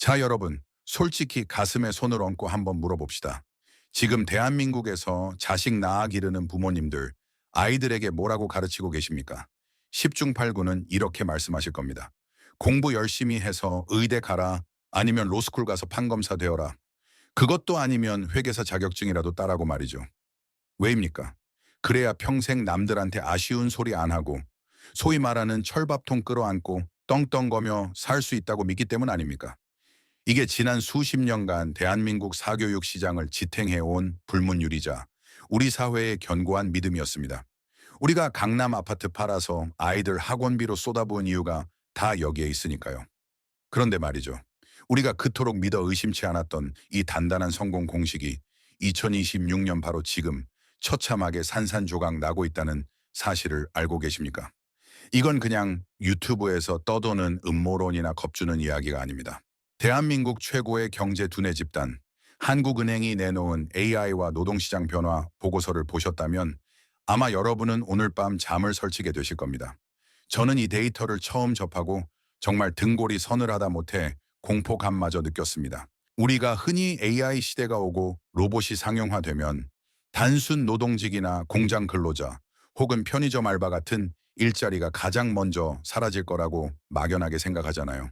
자, 여러분, 솔직히 가슴에 손을 얹고 한번 물어봅시다. 지금 대한민국에서 자식 낳아 기르는 부모님들, 아이들에게 뭐라고 가르치고 계십니까? 10중 8구는 이렇게 말씀하실 겁니다. 공부 열심히 해서 의대 가라, 아니면 로스쿨 가서 판검사 되어라. 그것도 아니면 회계사 자격증이라도 따라고 말이죠. 왜입니까? 그래야 평생 남들한테 아쉬운 소리 안 하고, 소위 말하는 철밥통 끌어안고 떵떵거며 살 수 있다고 믿기 때문 아닙니까? 이게 지난 수십 년간 대한민국 사교육 시장을 지탱해온 불문율이자 우리 사회의 견고한 믿음이었습니다. 우리가 강남 아파트 팔아서 아이들 학원비로 쏟아부은 이유가 다 여기에 있으니까요. 그런데 말이죠. 우리가 그토록 믿어 의심치 않았던 이 단단한 성공 공식이 2026년 바로 지금 처참하게 산산조각 나고 있다는 사실을 알고 계십니까? 이건 그냥 유튜브에서 떠도는 음모론이나 겁주는 이야기가 아닙니다. 대한민국 최고의 경제 두뇌 집단, 한국은행이 내놓은 AI와 노동시장 변화 보고서를 보셨다면 아마 여러분은 오늘 밤 잠을 설치게 되실 겁니다. 저는 이 데이터를 처음 접하고 정말 등골이 서늘하다 못해 공포감마저 느꼈습니다. 우리가 흔히 AI 시대가 오고 로봇이 상용화되면 단순 노동직이나 공장 근로자 혹은 편의점 알바 같은 일자리가 가장 먼저 사라질 거라고 막연하게 생각하잖아요.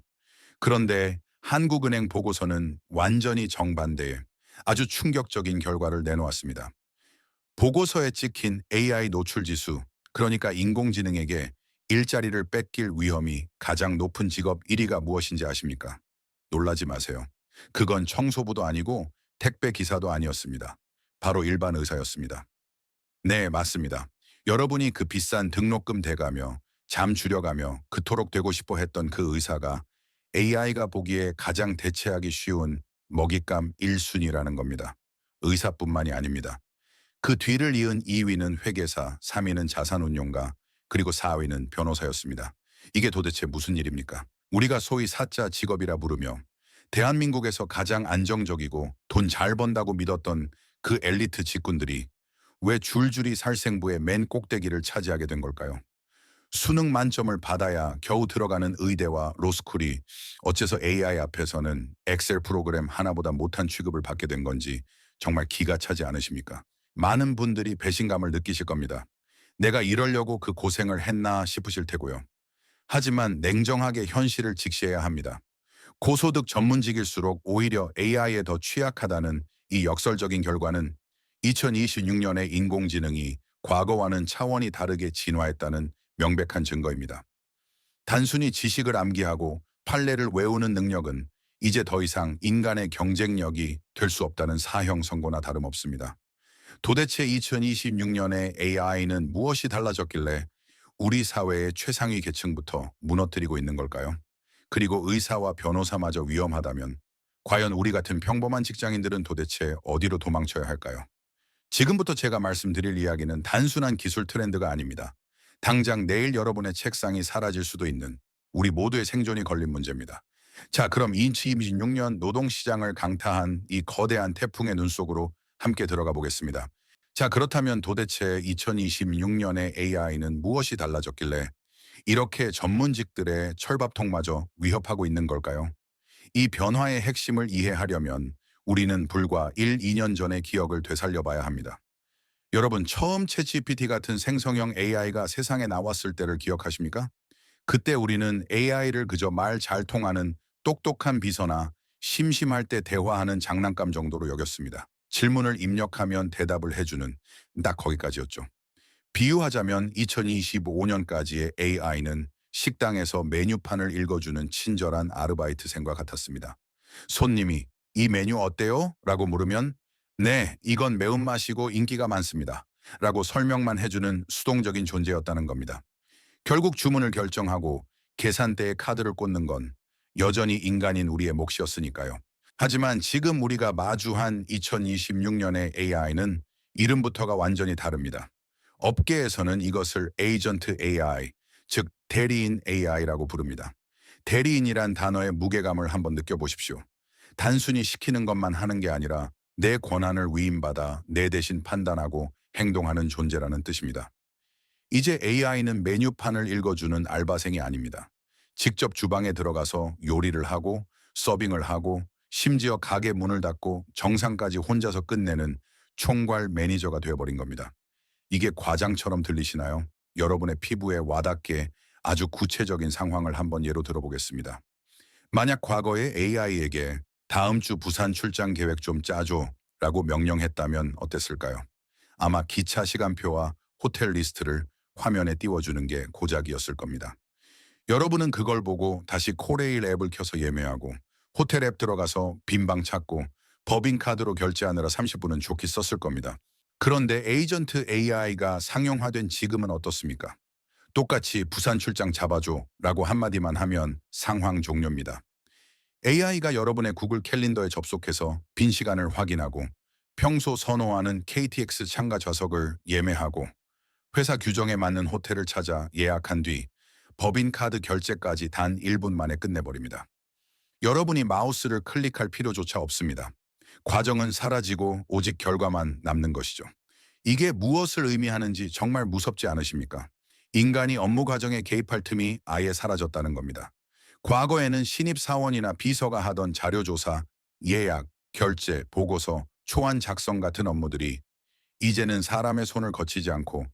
그런데 한국은행 보고서는 완전히 정반대의 아주 충격적인 결과를 내놓았습니다. 보고서에 찍힌 AI 노출 지수, 그러니까 인공지능에게 일자리를 뺏길 위험이 가장 높은 직업 1위가 무엇인지 아십니까? 놀라지 마세요. 그건 청소부도 아니고 택배 기사도 아니었습니다. 바로 일반 의사였습니다. 네, 맞습니다. 여러분이 그 비싼 등록금 대가며 잠 줄여가며 그토록 되고 싶어 했던 그 의사가 AI가 보기에 가장 대체하기 쉬운 먹잇감 1순위라는 겁니다. 의사뿐만이 아닙니다. 그 뒤를 이은 2위는 회계사, 3위는 자산운용가, 그리고 4위는 변호사였습니다. 이게 도대체 무슨 일입니까? 우리가 소위 사자 직업이라 부르며 대한민국에서 가장 안정적이고 돈 잘 번다고 믿었던 그 엘리트 직군들이 왜 줄줄이 살생부의 맨 꼭대기를 차지하게 된 걸까요? 수능 만점을 받아야 겨우 들어가는 의대와 로스쿨이 어째서 AI 앞에서는 엑셀 프로그램 하나보다 못한 취급을 받게 된 건지 정말 기가 차지 않으십니까? 많은 분들이 배신감을 느끼실 겁니다. 내가 이러려고 그 고생을 했나 싶으실 테고요. 하지만 냉정하게 현실을 직시해야 합니다. 고소득 전문직일수록 오히려 AI에 더 취약하다는 이 역설적인 결과는 2026년에 인공지능이 과거와는 차원이 다르게 진화했다는 명백한 증거입니다. 단순히 지식을 암기하고 판례를 외우는 능력은 이제 더 이상 인간의 경쟁력이 될 수 없다는 사형 선고나 다름없습니다. 도대체 2026년에 AI는 무엇이 달라졌길래 우리 사회의 최상위 계층부터 무너뜨리고 있는 걸까요? 그리고 의사와 변호사마저 위험하다면 과연 우리 같은 평범한 직장인들은 도대체 어디로 도망쳐야 할까요? 지금부터 제가 말씀드릴 이야기는 단순한 기술 트렌드가 아닙니다. 당장 내일 여러분의 책상이 사라질 수도 있는 우리 모두의 생존이 걸린 문제입니다. 자, 그럼 2026년 노동시장을 강타한 이 거대한 태풍의 눈 속으로 함께 들어가 보겠습니다. 자, 그렇다면 도대체 2026년의 AI는 무엇이 달라졌길래 이렇게 전문직들의 철밥통마저 위협하고 있는 걸까요? 이 변화의 핵심을 이해하려면 우리는 불과 1, 2년 전의 기억을 되살려 봐야 합니다. 여러분, 처음 챗GPT 같은 생성형 AI가 세상에 나왔을 때를 기억하십니까? 그때 우리는 AI를 그저 말 잘 통하는 똑똑한 비서나 심심할 때 대화하는 장난감 정도로 여겼습니다. 질문을 입력하면 대답을 해주는 딱 거기까지였죠. 비유하자면 2025년까지의 AI는 식당에서 메뉴판을 읽어주는 친절한 아르바이트생과 같았습니다. 손님이 "이 메뉴 어때요?" 라고 물으면 "네, 이건 매운맛이고 인기가 많습니다" 라고 설명만 해주는 수동적인 존재였다는 겁니다. 결국 주문을 결정하고 계산대에 카드를 꽂는 건 여전히 인간인 우리의 몫이었으니까요. 하지만 지금 우리가 마주한 2026년의 AI는 이름부터가 완전히 다릅니다. 업계에서는 이것을 에이전트 AI, 즉 대리인 AI라고 부릅니다. 대리인이란 단어의 무게감을 한번 느껴보십시오. 단순히 시키는 것만 하는 게 아니라 내 권한을 위임받아 내 대신 판단하고 행동하는 존재라는 뜻입니다. 이제 AI는 메뉴판을 읽어주는 알바생이 아닙니다. 직접 주방에 들어가서 요리를 하고 서빙을 하고 심지어 가게 문을 닫고 정상까지 혼자서 끝내는 총괄 매니저가 되어버린 겁니다. 이게 과장처럼 들리시나요? 여러분의 피부에 와닿게 아주 구체적인 상황을 한번 예로 들어보겠습니다. 만약 과거에 AI에게 다음 주 부산 출장 계획 좀 짜줘 라고 명령했다면 어땠을까요? 아마 기차 시간표와 호텔 리스트를 화면에 띄워주는 게 고작이었을 겁니다. 여러분은 그걸 보고 다시 코레일 앱을 켜서 예매하고 호텔 앱 들어가서 빈방 찾고 법인카드로 결제하느라 30분은 좋게 썼을 겁니다. 그런데 에이전트 AI가 상용화된 지금은 어떻습니까? 똑같이 부산 출장 잡아줘 라고 한마디만 하면 상황 종료입니다. AI가 여러분의 구글 캘린더에 접속해서 빈 시간을 확인하고 평소 선호하는 KTX 참가 좌석을 예매하고 회사 규정에 맞는 호텔을 찾아 예약한 뒤 법인카드 결제까지 단 1분 만에 끝내버립니다. 여러분이 마우스를 클릭할 필요조차 없습니다. 과정은 사라지고 오직 결과만 남는 것이죠. 이게 무엇을 의미하는지 정말 무섭지 않으십니까? 인간이 업무 과정에 개입할 틈이 아예 사라졌다는 겁니다. 과거에는 신입사원이나 비서가 하던 자료조사, 예약, 결제, 보고서, 초안 작성 같은 업무들이 이제는 사람의 손을 거치지 않고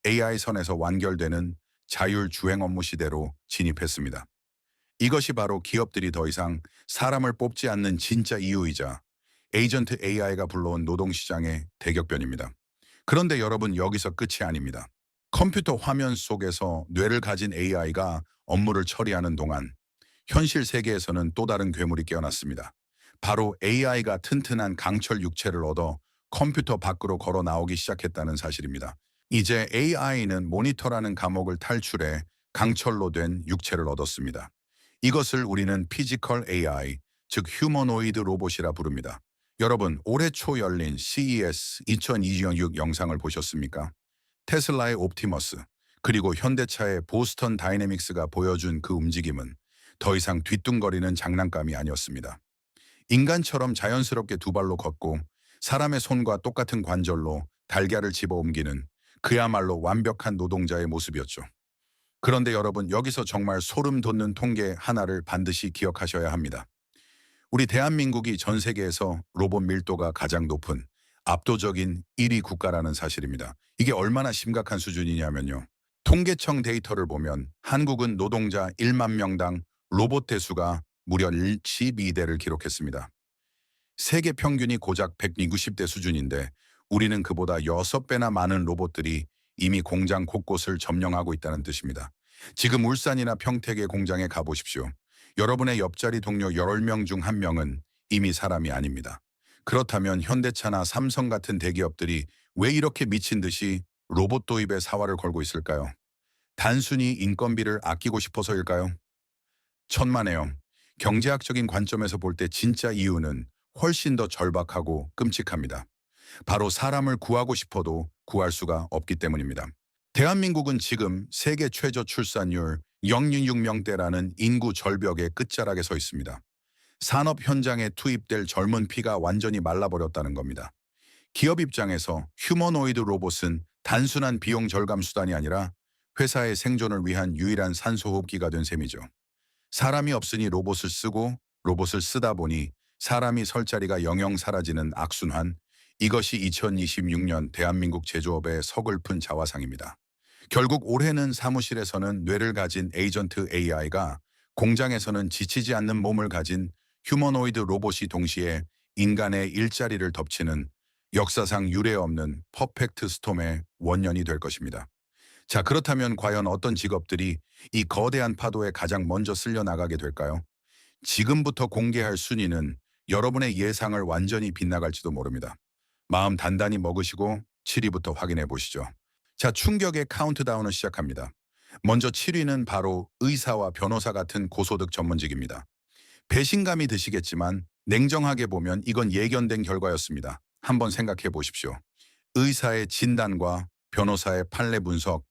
AI 선에서 완결되는 자율주행 업무 시대로 진입했습니다. 이것이 바로 기업들이 더 이상 사람을 뽑지 않는 진짜 이유이자 에이전트 AI가 불러온 노동시장의 대격변입니다. 그런데 여러분, 여기서 끝이 아닙니다. 컴퓨터 화면 속에서 뇌를 가진 AI가 업무를 처리하는 동안 현실 세계에서는 또 다른 괴물이 깨어났습니다. 바로 AI가 튼튼한 강철 육체를 얻어 컴퓨터 밖으로 걸어 나오기 시작했다는 사실입니다. 이제 AI는 모니터라는 감옥을 탈출해 강철로 된 육체를 얻었습니다. 이것을 우리는 피지컬 AI, 즉 휴머노이드 로봇이라 부릅니다. 여러분, 올해 초 열린 CES 2026 영상을 보셨습니까? 테슬라의 옵티머스, 그리고 현대차의 보스턴 다이내믹스가 보여준 그 움직임은 더 이상 뒤뚱거리는 장난감이 아니었습니다. 인간처럼 자연스럽게 두 발로 걷고 사람의 손과 똑같은 관절로 달걀을 집어 옮기는 그야말로 완벽한 노동자의 모습이었죠. 그런데 여러분, 여기서 정말 소름 돋는 통계 하나를 반드시 기억하셔야 합니다. 우리 대한민국이 전 세계에서 로봇 밀도가 가장 높은 압도적인 1위 국가라는 사실입니다. 이게 얼마나 심각한 수준이냐면요. 통계청 데이터를 보면 한국은 노동자 1만 명당 로봇 대수가 무려 12대를 기록했습니다. 세계 평균이 고작 160대 수준인데 우리는 그보다 6배나 많은 로봇들이 이미 공장 곳곳을 점령하고 있다는 뜻입니다. 지금 울산이나 평택의 공장에 가보십시오. 여러분의 옆자리 동료 10명 중 1명은 이미 사람이 아닙니다. 그렇다면 현대차나 삼성 같은 대기업들이 왜 이렇게 미친 듯이 로봇 도입에 사활을 걸고 있을까요? 단순히 인건비를 아끼고 싶어서일까요? 천만에요. 경제학적인 관점에서 볼 때 진짜 이유는 훨씬 더 절박하고 끔찍합니다. 바로 사람을 구하고 싶어도 구할 수가 없기 때문입니다. 대한민국은 지금 세계 최저 출산율 0.66명대라는 인구 절벽의 끝자락에 서 있습니다. 산업 현장에 투입될 젊은 피가 완전히 말라버렸다는 겁니다. 기업 입장에서 휴머노이드 로봇은 단순한 비용 절감 수단이 아니라 회사의 생존을 위한 유일한 산소호흡기가 된 셈이죠. 사람이 없으니 로봇을 쓰고 로봇을 쓰다 보니 사람이 설 자리가 영영 사라지는 악순환, 이것이 2026년 대한민국 제조업의 서글픈 자화상입니다. 결국 올해는 사무실에서는 뇌를 가진 에이전트 AI가 공장에서는 지치지 않는 몸을 가진 휴머노이드 로봇이 동시에 인간의 일자리를 덮치는 역사상 유례 없는 퍼펙트 스톰의 원년이 될 것입니다. 자, 그렇다면 과연 어떤 직업들이 이 거대한 파도에 가장 먼저 쓸려 나가게 될까요? 지금부터 공개할 순위는 여러분의 예상을 완전히 빗나갈지도 모릅니다. 마음 단단히 먹으시고 7위부터 확인해 보시죠. 자, 충격의 카운트다운을 시작합니다. 먼저 7위는 바로 의사와 변호사 같은 고소득 전문직입니다. 배신감이 드시겠지만 냉정하게 보면 이건 예견된 결과였습니다. 한번 생각해 보십시오. 의사의 진단과 변호사의 판례 분석,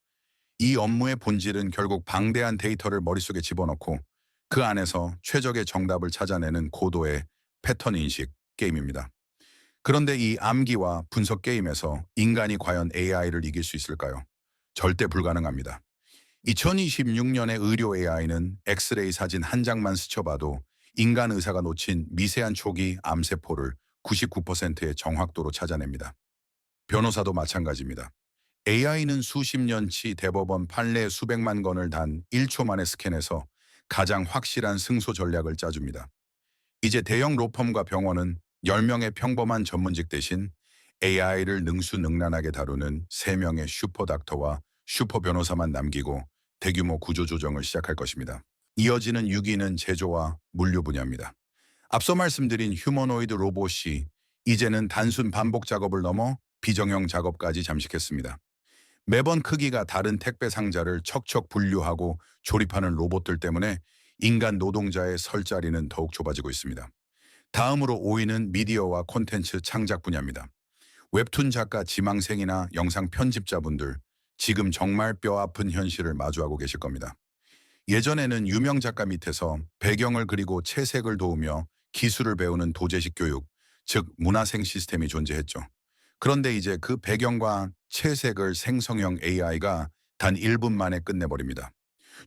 이 업무의 본질은 결국 방대한 데이터를 머릿속에 집어넣고 그 안에서 최적의 정답을 찾아내는 고도의 패턴 인식 게임입니다. 그런데 이 암기와 분석 게임에서 인간이 과연 AI를 이길 수 있을까요? 절대 불가능합니다. 2026년의 의료 AI는 엑스레이 사진 한 장만 스쳐봐도 인간 의사가 놓친 미세한 초기 암세포를 99%의 정확도로 찾아냅니다. 변호사도 마찬가지입니다. AI는 수십 년치 대법원 판례 수백만 건을 단 1초 만에 스캔해서 가장 확실한 승소 전략을 짜줍니다. 이제 대형 로펌과 병원은 10명의 평범한 전문직 대신 AI를 능수능란하게 다루는 3명의 슈퍼닥터와 슈퍼 변호사만 남기고 대규모 구조조정을 시작할 것입니다. 이어지는 6위는 제조와 물류 분야입니다. 앞서 말씀드린 휴머노이드 로봇이 이제는 단순 반복 작업을 넘어 비정형 작업까지 잠식했습니다. 매번 크기가 다른 택배 상자를 척척 분류하고 조립하는 로봇들 때문에 인간 노동자의 설 자리는 더욱 좁아지고 있습니다. 다음으로 5위는 미디어와 콘텐츠 창작 분야입니다. 웹툰 작가, 지망생이나 영상 편집자분들, 지금 정말 뼈아픈 현실을 마주하고 계실 겁니다. 예전에는 유명 작가 밑에서 배경을 그리고 채색을 도우며 기술을 배우는 도제식 교육, 즉 문화생 시스템이 존재했죠. 그런데 이제 그 배경과 채색을 생성형 AI가 단 1분 만에 끝내버립니다.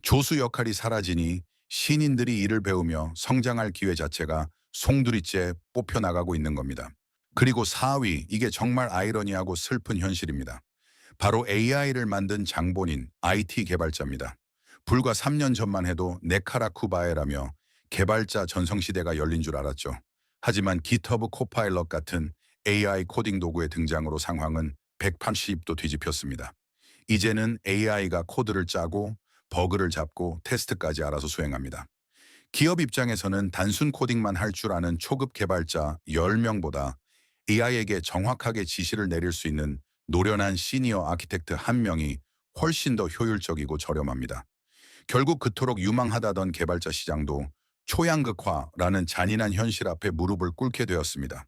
조수 역할이 사라지니 신인들이 일을 배우며 성장할 기회 자체가 송두리째 뽑혀나가고 있는 겁니다. 그리고 4위, 이게 정말 아이러니하고 슬픈 현실입니다. 바로 AI를 만든 장본인, IT 개발자입니다. 불과 3년 전만 해도 네카라쿠바에라며 개발자 전성시대가 열린 줄 알았죠. 하지만 GitHub 코파일럿 같은 AI 코딩 도구의 등장으로 상황은 180도 뒤집혔습니다. 이제는 AI가 코드를 짜고 버그를 잡고 테스트까지 알아서 수행합니다. 기업 입장에서는 단순 코딩만 할 줄 아는 초급 개발자 10명보다 AI에게 정확하게 지시를 내릴 수 있는 노련한 시니어 아키텍트 1명이 훨씬 더 효율적이고 저렴합니다. 결국 그토록 유망하다던 개발자 시장도 초양극화라는 잔인한 현실 앞에 무릎을 꿇게 되었습니다.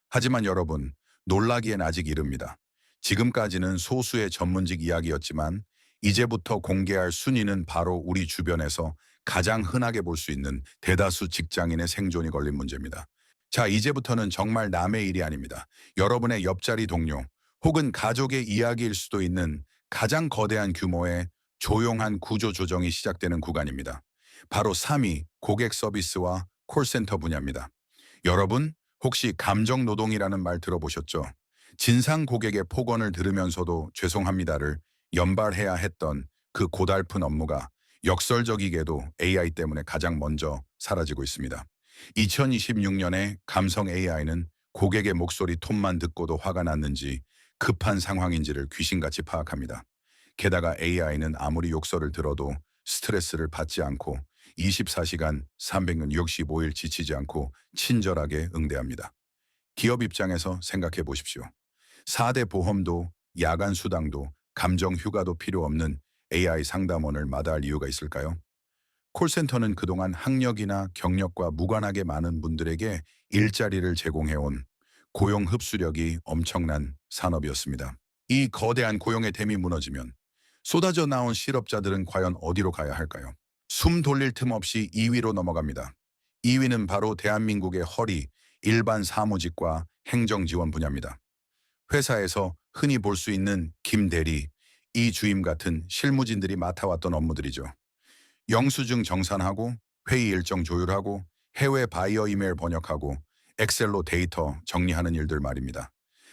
하지만 여러분, 놀라기엔 아직 이릅니다. 지금까지는 소수의 전문직 이야기였지만 이제부터 공개할 순위는 바로 우리 주변에서 가장 흔하게 볼 수 있는 대다수 직장인의 생존이 걸린 문제입니다. 자, 이제부터는 정말 남의 일이 아닙니다. 여러분의 옆자리 동료 혹은 가족의 이야기일 수도 있는 가장 거대한 규모의 조용한 구조 조정이 시작되는 구간입니다. 바로 3위, 고객 서비스와 콜센터 분야입니다. 여러분, 혹시 감정노동이라는 말 들어보셨죠? 진상 고객의 폭언을 들으면서도 죄송합니다를 연발해야 했던 그 고달픈 업무가 역설적이게도 AI 때문에 가장 먼저 사라지고 있습니다. 2026년에 감성 AI는 고객의 목소리 톤만 듣고도 화가 났는지 급한 상황인지를 귀신같이 파악합니다. 게다가 AI는 아무리 욕설을 들어도 스트레스를 받지 않고 24시간 365일 지치지 않고 친절하게 응대합니다. 기업 입장에서 생각해 보십시오. 4대 보험도 야간 수당도 감정 휴가도 필요 없는 AI 상담원을 마다할 이유가 있을까요? 콜센터는 그동안 학력이나 경력과 무관하게 많은 분들에게 일자리를 제공해온 고용 흡수력이 엄청난 산업이었습니다. 이 거대한 고용의 댐이 무너지면 쏟아져 나온 실업자들은 과연 어디로 가야 할까요? 숨 돌릴 틈 없이 2위로 넘어갑니다. 2위는 바로 대한민국의 허리, 일반 사무직과 행정지원 분야입니다. 회사에서 흔히 볼 수 있는 김대리, 이주임 같은 실무진들이 맡아왔던 업무들이죠. 영수증 정산하고 회의 일정 조율하고 해외 바이어 이메일 번역하고 엑셀로 데이터 정리하는 일들 말입니다.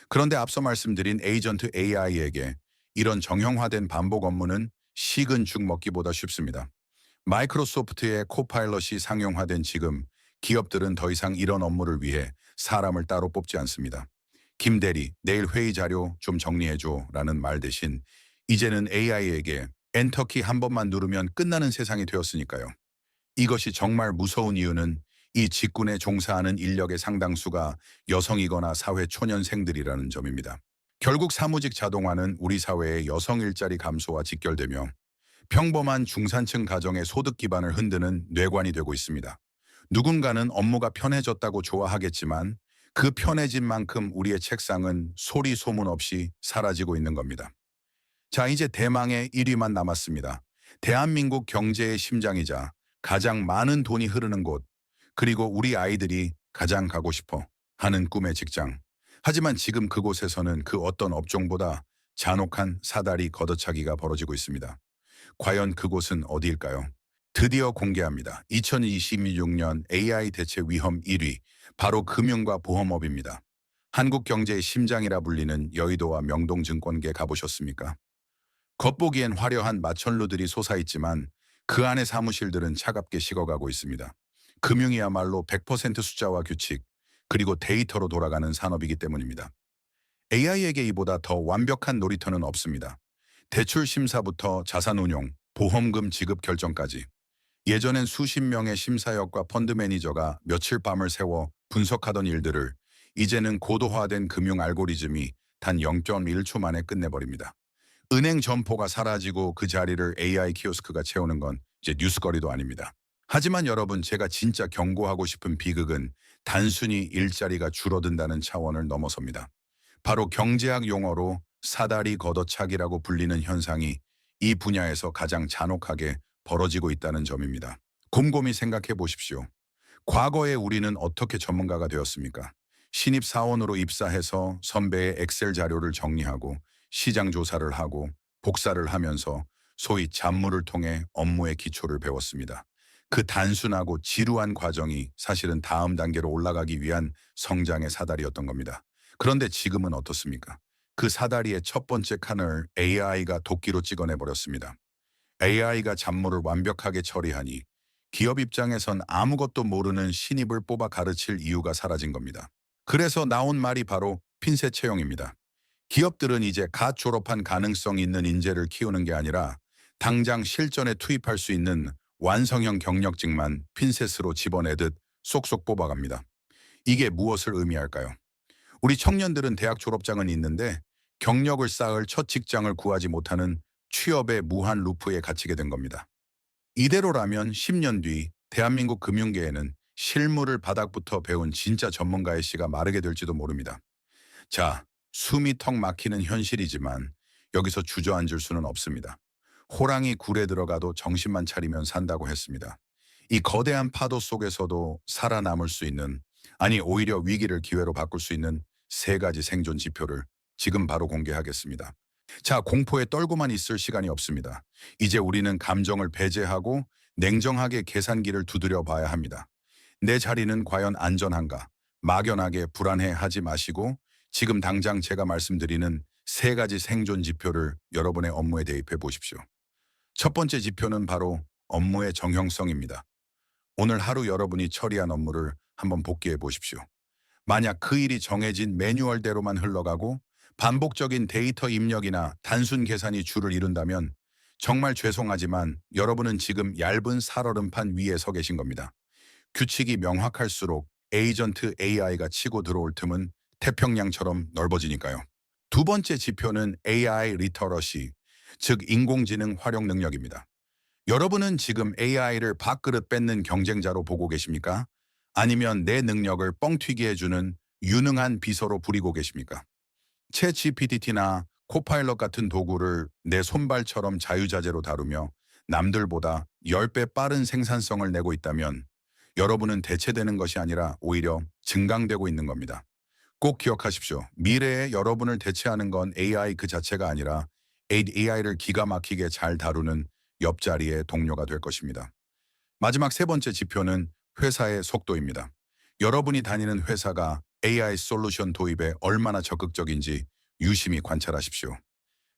그런데 앞서 말씀드린 에이전트 AI에게 이런 정형화된 반복 업무는 식은 죽 먹기보다 쉽습니다. 마이크로소프트의 코파일럿이 상용화된 지금 기업들은 더 이상 이런 업무를 위해 사람을 따로 뽑지 않습니다. 김대리, 내일 회의 자료 좀 정리해줘 라는 말 대신 이제는 AI에게 엔터키 한 번만 누르면 끝나는 세상이 되었으니까요. 이것이 정말 무서운 이유는 이 직군에 종사하는 인력의 상당수가 여성이거나 사회 초년생들이라는 점입니다. 결국 사무직 자동화는 우리 사회의 여성 일자리 감소와 직결되며 평범한 중산층 가정의 소득 기반을 흔드는 뇌관이 되고 있습니다. 누군가는 업무가 편해졌다고 좋아하겠지만 그 편해진 만큼 우리의 책상은 소리 소문 없이 사라지고 있는 겁니다. 자, 이제 대망의 1위만 남았습니다. 대한민국 경제의 심장이자 가장 많은 돈이 흐르는 곳, 그리고 우리 아이들이 가장 가고 싶어 하는 꿈의 직장. 하지만 지금 그곳에서는 그 어떤 업종보다 잔혹한 사다리 걷어차기가 벌어지고 있습니다. 과연 그곳은 어디일까요? 드디어 공개합니다. 2026년 AI 대체 위험 1위, 바로 금융과 보험업입니다. 한국 경제의 심장이라 불리는 여의도와 명동증권계 가보셨습니까? 겉보기엔 화려한 마천루들이 솟아있지만 그 안의 사무실들은 차갑게 식어가고 있습니다. 금융이야말로 100% 숫자와 규칙, 그리고 데이터로 돌아가는 산업이기 때문입니다. AI에게 이보다 더 완벽한 놀이터는 없습니다. 대출 심사부터 자산 운용, 보험금 지급 결정까지. 예전엔 수십 명의 심사역과 펀드 매니저가 며칠 밤을 새워 분석하던 일들을 이제는 고도화된 금융 알고리즘이 단 0.1초 만에 끝내버립니다. 은행 점포가 사라지고 그 자리를 AI 키오스크가 채우는 건 이제 뉴스거리도 아닙니다. 하지만 여러분, 제가 진짜 경고하고 싶은 비극은 단순히 일자리가 줄어든다는 차원을 넘어섭니다. 바로 경제학 용어로 사다리 걷어차기라고 불리는 현상이 이 분야에서 가장 잔혹하게 벌어지고 있다는 점입니다. 곰곰이 생각해 보십시오. 과거에 우리는 어떻게 전문가가 되었습니까? 신입 사원으로 입사해서 선배의 엑셀 자료를 정리하고 시장 조사를 하고 복사를 하면서 소위 잡무를 통해 업무의 기초를 배웠습니다. 그 단순하고 지루한 과정이 사실은 다음 단계로 올라가기 위한 성장의 사다리였던 겁니다. 그런데 지금은 어떻습니까? 그 사다리의 첫 번째 칸을 AI가 도끼로 찍어내 버렸습니다. AI가 잡무를 완벽하게 처리하니 기업 입장에선 아무것도 모르는 신입을 뽑아 가르칠 이유가 사라진 겁니다. 그래서 나온 말이 바로 핀셋 채용입니다. 기업들은 이제 갓 졸업한 가능성 있는 인재를 키우는 게 아니라 당장 실전에 투입할 수 있는 완성형 경력직만 핀셋으로 집어내듯 쏙쏙 뽑아갑니다. 이게 무엇을 의미할까요? 우리 청년들은 대학 졸업장은 있는데 경력을 쌓을 첫 직장을 구하지 못하는 취업의 무한 루프에 갇히게 된 겁니다. 이대로라면 10년 뒤 대한민국 금융계에는 실무를 바닥부터 배운 진짜 전문가의 씨가 마르게 될지도 모릅니다. 자, 숨이 턱 막히는 현실이지만 여기서 주저앉을 수는 없습니다. 호랑이 굴에 들어가도 정신만 차리면 산다고 했습니다. 이 거대한 파도 속에서도 살아남을 수 있는, 아니 오히려 위기를 기회로 바꿀 수 있는 세 가지 생존 지표를 지금 바로 공개하겠습니다. 자, 공포에 떨고만 있을 시간이 없습니다. 이제 우리는 감정을 배제하고 냉정하게 계산기를 두드려 봐야 합니다. 내 자리는 과연 안전한가? 막연하게 불안해하지 마시고 지금 당장 제가 말씀드리는 세 가지 생존 지표를 여러분의 업무에 대입해 보십시오. 첫 번째 지표는 바로 업무의 정형성입니다. 오늘 하루 여러분이 처리한 업무를 한번 복기해 보십시오. 만약 그 일이 정해진 매뉴얼대로만 흘러가고 반복적인 데이터 입력이나 단순 계산이 주를 이룬다면 정말 죄송하지만 여러분은 지금 얇은 살얼음판 위에 서 계신 겁니다. 규칙이 명확할수록 에이전트 AI가 치고 들어올 틈은 태평양처럼 넓어지니까요. 두 번째 지표는 AI 리터러시, 즉 인공지능 활용 능력입니다. 여러분은 지금 AI를 밥그릇 뺏는 경쟁자로 보고 계십니까? 아니면 내 능력을 뻥튀기 해주는 유능한 비서로 부리고 계십니까? 챗 GPT나 코파일럿 같은 도구를 내 손발처럼 자유자재로 다루며 남들보다 10배 빠른 생산성을 내고 있다면 여러분은 대체되는 것이 아니라 오히려 증강되고 있는 겁니다. 꼭 기억하십시오. 미래에 여러분을 대체하는 건 AI 그 자체가 아니라 AI를 기가 막히게 잘 다루는 옆자리의 동료가 될 것입니다. 마지막 세 번째 지표는 회사의 속도입니다. 여러분이 다니는 회사가 AI 솔루션 도입에 얼마나 적극적인지 유심히 관찰하십시오.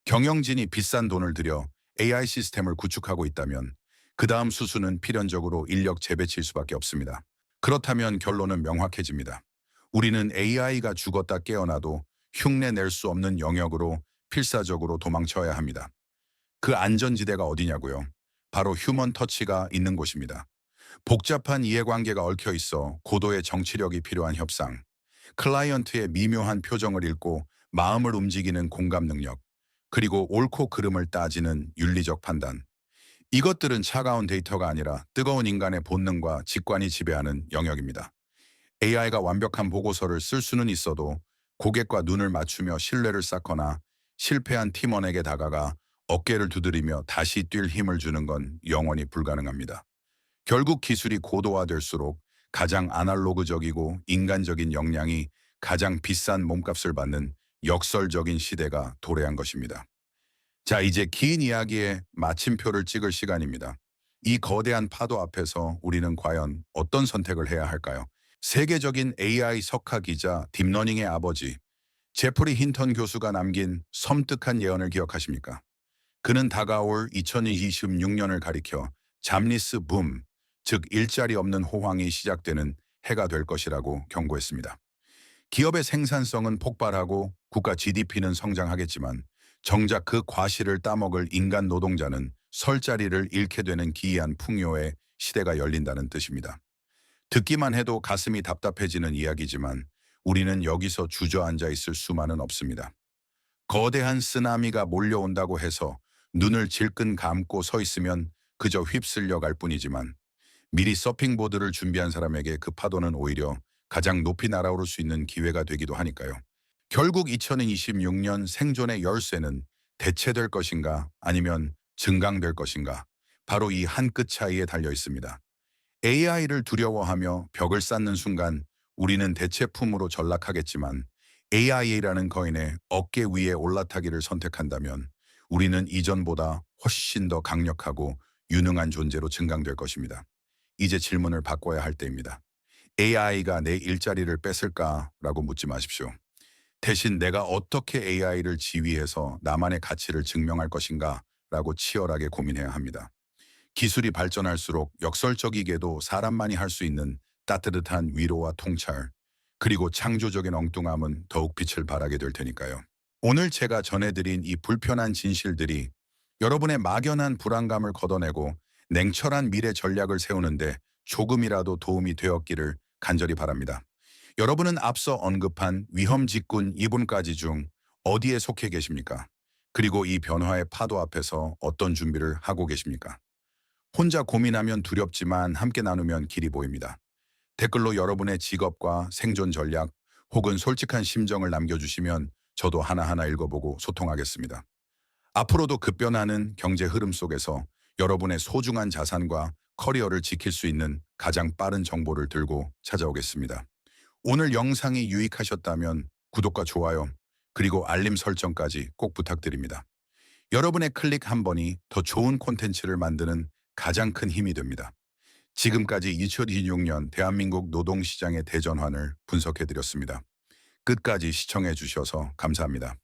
경영진이 비싼 돈을 들여 AI 시스템을 구축하고 있다면 그 다음 수순은 필연적으로 인력 재배치일 수밖에 없습니다. 그렇다면 결론은 명확해집니다. 우리는 AI가 죽었다 깨어나도 흉내 낼 수 없는 영역으로 필사적으로 도망쳐야 합니다. 그 안전지대가 어디냐고요? 바로 휴먼 터치가 있는 곳입니다. 복잡한 이해관계가 얽혀 있어 고도의 정치력이 필요한 협상, 클라이언트의 미묘한 표정을 읽고 마음을 움직이는 공감 능력, 그리고 옳고 그름을 따지는 윤리적 판단. 이것들은 차가운 데이터가 아니라 뜨거운 인간의 본능과 직관이 지배하는 영역입니다. AI가 완벽한 보고서를 쓸 수는 있어도 고객과 눈을 맞추며 신뢰를 쌓거나 실패한 팀원에게 다가가 어깨를 두드리며 다시 뛸 힘을 주는 건 영원히 불가능합니다. 결국 기술이 고도화될수록 가장 아날로그적이고 인간적인 역량이 가장 비싼 몸값을 받는 역설적인 시대가 도래한 것입니다. 자, 이제 긴 이야기에 마침표를 찍을 시간입니다. 이 거대한 파도 앞에서 우리는 과연 어떤 선택을 해야 할까요? 세계적인 AI 석학 기자 딥러닝의 아버지 제프리 힌턴 교수가 남긴 섬뜩한 예언을 기억하십니까? 그는 다가올 2026년을 가리켜 잠리스 붐, 즉 일자리 없는 호황이 시작되는 해가 될 것이라고 경고했습니다. 기업의 생산성은 폭발하고 국가 GDP는 성장하겠지만 정작 그 과실을 따먹을 인간 노동자는 설 자리를 잃게 되는 기이한 풍요의 시대가 열린다는 뜻입니다. 듣기만 해도 가슴이 답답해지는 이야기지만 우리는 여기서 주저앉아 있을 수만은 없습니다. 거대한 쓰나미가 몰려온다고 해서 눈을 질끈 감고 서 있으면 그저 휩쓸려 갈 뿐이지만 미리 서핑보드를 준비한 사람에게 그 파도는 오히려 가장 높이 날아오를 수 있는 기회가 되기도 하니까요. 결국 2026년 생존의 열쇠는 대체될 것인가 아니면 증강될 것인가 바로 이 한 끗 차이에 달려 있습니다. AI를 두려워하며 벽을 쌓는 순간 우리는 대체품으로 전락하겠지만 AI라는 거인의 어깨 위에 올라타기를 선택한다면 우리는 이전보다 훨씬 더 강력하고 유능한 존재로 증강될 것입니다. 이제 질문을 바꿔야 할 때입니다. AI가 내 일자리를 뺏을까라고 묻지 마십시오. 대신 내가 어떻게 AI를 지휘해서 나만의 가치를 증명할 것인가 라고 치열하게 고민해야 합니다. 기술이 발전할수록 역설적이게도 사람만이 할 수 있는 따뜻한 위로와 통찰, 그리고 창조적인 엉뚱함은 더욱 빛을 발하게 될 테니까요. 오늘 제가 전해드린 이 불편한 진실들이 여러분의 막연한 불안감을 걷어내고 냉철한 미래 전략을 세우는데 조금이라도 도움이 되었기를 간절히 바랍니다. 여러분은 앞서 언급한 위험 직군 2분까지 중 어디에 속해 계십니까? 그리고 이 변화의 파도 앞에서 어떤 준비를 하고 계십니까? 혼자 고민하면 두렵지만 함께 나누면 길이 보입니다. 댓글로 여러분의 직업과 생존 전략 혹은 솔직한 심정을 남겨주시면 저도 하나하나 읽어보고 소통하겠습니다. 앞으로도 급변하는 경제 흐름 속에서 여러분의 소중한 자산과 커리어를 지킬 수 있는 가장 빠른 정보를 들고 찾아오겠습니다. 오늘 영상이 유익하셨다면 구독과 좋아요, 그리고 알림 설정까지 꼭 부탁드립니다. 여러분의 클릭 한 번이 더 좋은 콘텐츠를 만드는 가장 큰 힘이 됩니다. 지금까지 2026년 대한민국 노동시장의 대전환을 분석해드렸습니다. 끝까지 시청해 주셔서 감사합니다.